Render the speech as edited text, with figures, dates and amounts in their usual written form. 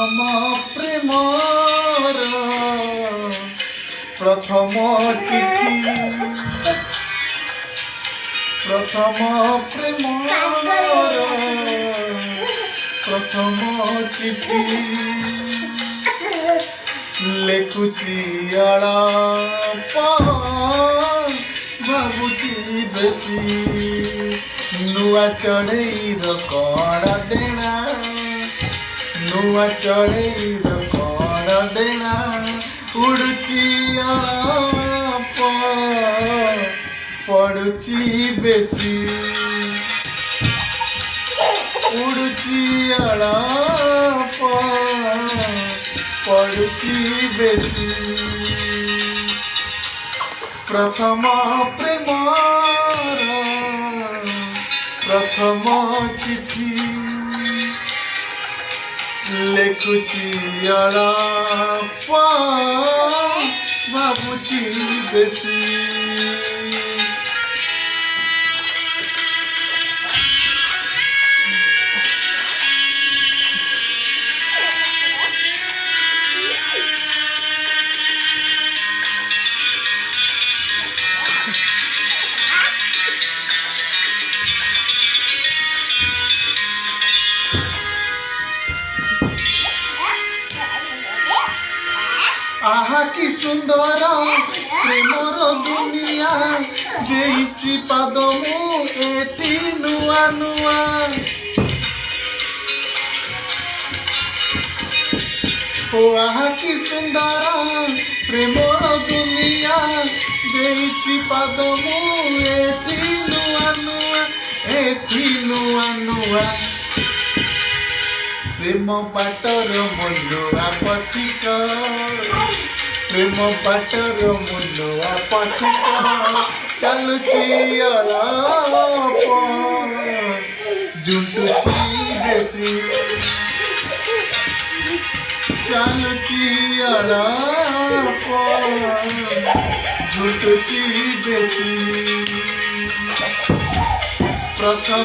प्रथम प्रेमर प्रथम चिठी प्रथम प्रेमर प्रथम चिठी लेखुची अळप भाବୁची बेसी नुआ चढ़ेईर कण देना नुआ चढ़ेईर कण देना उड़ुची अळप पड़ुची बेसी उड़ुची अळप पड़ुची बेसी प्रथम प्रेमर प्रथम चिठी लेखुची अळप भाବୁची बेसी आहा कि सुंदर प्रेमर दुनिया देइची पाद मु एठी नुआ नुआ ओ आहा कि सुंदर प्रेमर दुनिया देइची पाद मु एठी नुआ नुआ एठी नुआ नुआ प्रेम बाटर मुनुआ पथिक प्रेम बाटर मुनुआ पथिक चलुची अळप जुटुची बेसी चलुची अळप जुटुची बेसी प्रथम